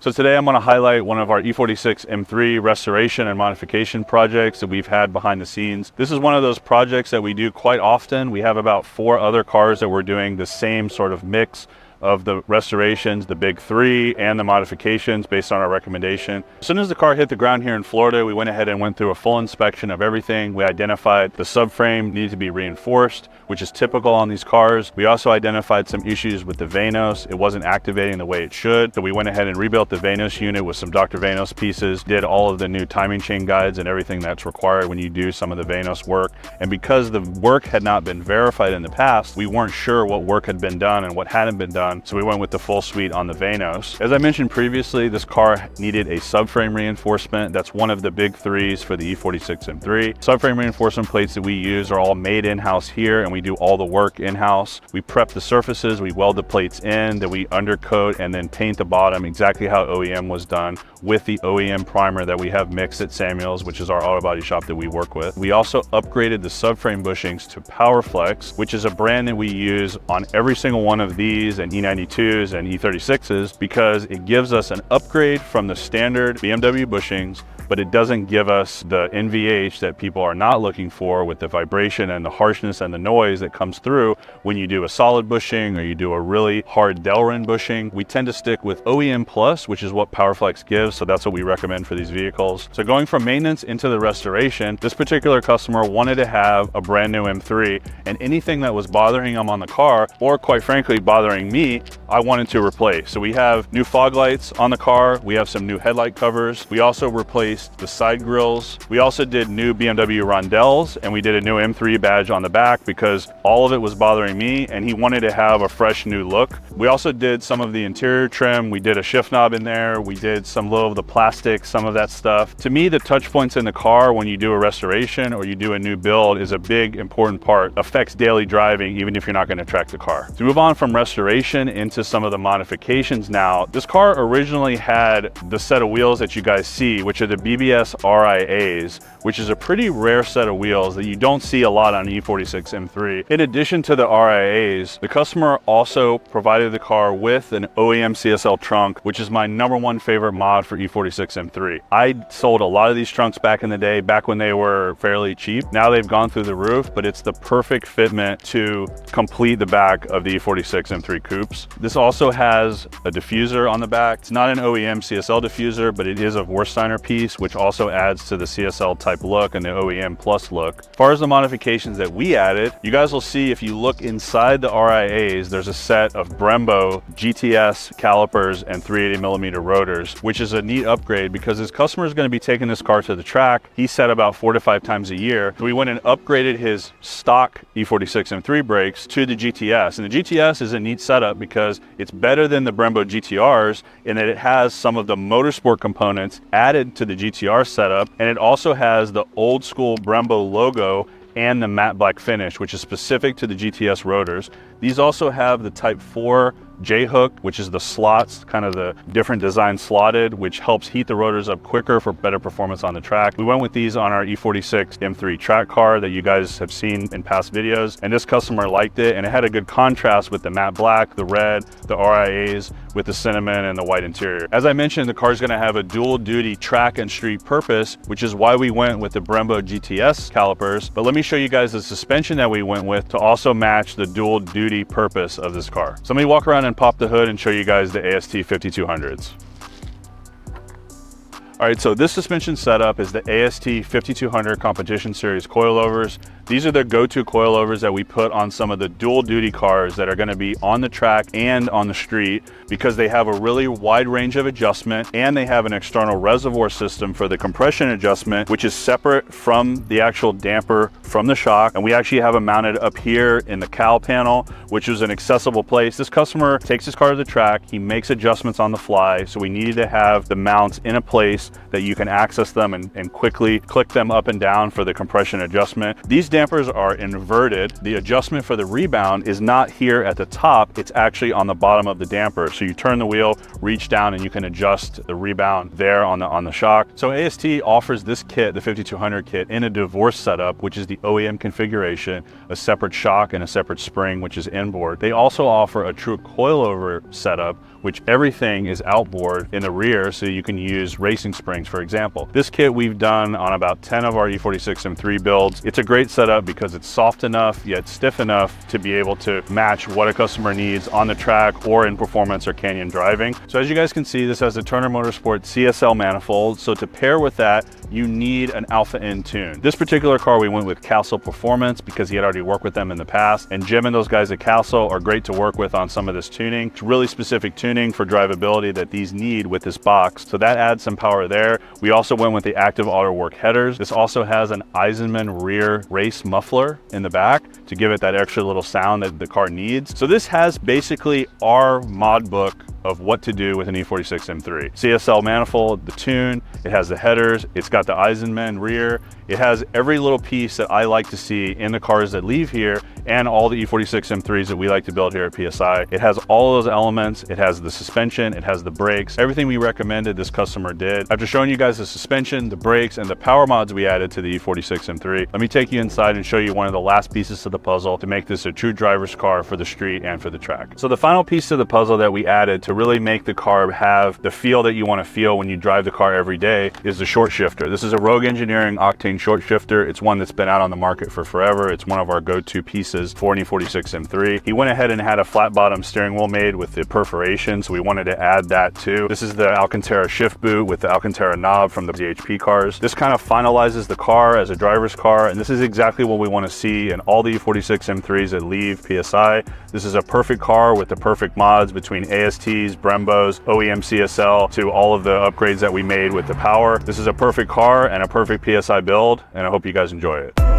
So today I'm going to highlight one of our E46 M3 restoration and modification projects that we've had behind the scenes. This is one of those projects that we do quite often. We have about 4 other cars that we're doing the same sort of mix of the restorations, the big 3, and the modifications based on our recommendation. As soon as the car hit the ground here in Florida, we went ahead and went through a full inspection of everything. We identified the subframe needed to be reinforced, which is typical on these cars. We also identified some issues with the Vanos. It wasn't activating the way it should. So we went ahead and rebuilt the Vanos unit with some Dr. Vanos pieces, did all of the new timing chain guides and everything that's required when you do some of the Vanos work. And because the work had not been verified in the past, we weren't sure what work had been done and what hadn't been done. So we went with the full suite on the Vanos. As I mentioned previously, this car needed a subframe reinforcement. That's one of the big 3s for the E46 M3. Subframe reinforcement plates that we use are all made in-house here, and we do all the work in-house. We prep the surfaces, we weld the plates in, then we undercoat and then paint the bottom exactly how OEM was done with the OEM primer that we have mixed at Samuel's, which is our auto body shop that we work with. We also upgraded the subframe bushings to PowerFlex, which is a brand that we use on every single one of these and E92s and E36s because it gives us an upgrade from the standard BMW bushings, but it doesn't give us the NVH that people are not looking for with the vibration and the harshness and the noise that comes through when you do a solid bushing or you do a really hard Delrin bushing. We tend to stick with OEM Plus, which is what PowerFlex gives, so that's what we recommend for these vehicles. So going from maintenance into the restoration, this particular customer wanted to have a brand new M3, and anything that was bothering him on the car, or quite frankly bothering me, I wanted to replace. So we have new fog lights on the car, we have some new headlight covers, we also replaced the side grills. We also did new BMW rondelles, and we did a new M3 badge on the back because all of it was bothering me and he wanted to have a fresh new look. We also did some of the interior trim. We did a shift knob in there. We did some little of the plastic, some of that stuff. To me, the touch points in the car when you do a restoration or you do a new build is a big important part. Affects daily driving even if you're not going to track the car. To move on from restoration into some of the modifications now, this car originally had the set of wheels that you guys see, which are the BBS RIAs, which is a pretty rare set of wheels that you don't see a lot on E46 M3. In addition to the RIAs, the customer also provided the car with an OEM CSL trunk, which is my #1 favorite mod for E46 M3. I sold a lot of these trunks back in the day, back when they were fairly cheap. Now they've gone through the roof, but it's the perfect fitment to complete the back of the E46 M3 coupes. This also has a diffuser on the back. It's not an OEM CSL diffuser, but it is a Warsteiner piece, which also adds to the CSL type look and the OEM Plus look. As far as the modifications that we added, you guys will see if you look inside the RIAs, there's a set of Brembo GTS calipers and 380mm rotors, which is a neat upgrade because his customer is going to be taking this car to the track. He said about 4 to 5 times a year. So we went and upgraded his stock E46 M3 brakes to the GTS. And the GTS is a neat setup because it's better than the Brembo GTRs in that it has some of the motorsport components added to the GTR setup, and it also has the old school Brembo logo and the matte black finish, which is specific to the GTS rotors. These also have the Type 4 J-hook, which is the slots, kind of the different design slotted, which helps heat the rotors up quicker for better performance on the track. We went with these on our E46 M3 track car that you guys have seen in past videos, and this customer liked it, and it had a good contrast with the matte black, the red, the RIAs, with the cinnamon and the white interior. As I mentioned, the car is going to have a dual duty track and street purpose, which is why we went with the Brembo GTS calipers. But let me show you guys the suspension that we went with to also match the dual duty purpose of this car. So let me walk around and pop the hood and show you guys the AST 5200s. All right, so this suspension setup is the AST 5200 Competition Series coilovers. These are the go-to coilovers that we put on some of the dual duty cars that are going to be on the track and on the street because they have a really wide range of adjustment and they have an external reservoir system for the compression adjustment, which is separate from the actual damper from the shock. And we actually have them mounted up here in the cowl panel, which is an accessible place. This customer takes his car to the track, he makes adjustments on the fly, so we needed to have the mounts in a place that you can access them and quickly click them up and down for the compression adjustment. These dampers are inverted. The adjustment for the rebound is not here at the top, it's actually on the bottom of the damper. So you turn the wheel, reach down, and you can adjust the rebound there on the shock. So AST offers this kit, the 5200 kit, in a divorce setup, which is the OEM configuration, a separate shock and a separate spring, which is inboard. They also offer a true coilover setup, which everything is outboard in the rear, so you can use racing springs, for example. This kit we've done on about 10 of our E46 M3 builds. It's a great setup because it's soft enough, yet stiff enough to be able to match what a customer needs on the track or in performance or canyon driving. So as you guys can see, this has a Turner Motorsport CSL manifold. So to pair with that, you need an Alpha N tune. This particular car, we went with Castle Performance because he had already worked with them in the past. And Jim and those guys at Castle are great to work with on some of this tuning. It's really specific tuning for drivability that these need with this box. So that adds some power there. We also went with the Active Auto Work headers. This also has an Eisenman rear race muffler in the back to give it that extra little sound that the car needs. So this has basically our mod book of what to do with an E46 M3. CSL manifold, the tune, it has the headers, it's got the Eisenman rear, it has every little piece that I like to see in the cars that leave here and all the E46 M3s that we like to build here at PSI. It has all of those elements. It has the suspension, it has the brakes, everything we recommended this customer did. After showing you guys the suspension, the brakes, and the power mods we added to the E46 M3, let me take you inside and show you one of the last pieces of the puzzle to make this a true driver's car for the street and for the track. So the final piece of the puzzle that we added to really make the car have the feel that you want to feel when you drive the car every day is the short shifter. This is a Rogue Engineering Octane short shifter. It's one that's been out on the market for forever. It's one of our go-to pieces for an E46 M3. He went ahead and had a flat bottom steering wheel made with the perforation, so we wanted to add that too. This is the Alcantara shift boot with the Alcantara knob from the ZHP cars. This kind of finalizes the car as a driver's car, and this is exactly what we want to see in all the E46 M3s that leave PSI. This is a perfect car with the perfect mods between ASTs, Brembos, OEM CSL, to all of the upgrades that we made with the power. This is a perfect car and a perfect PSI build, and I hope you guys enjoy it.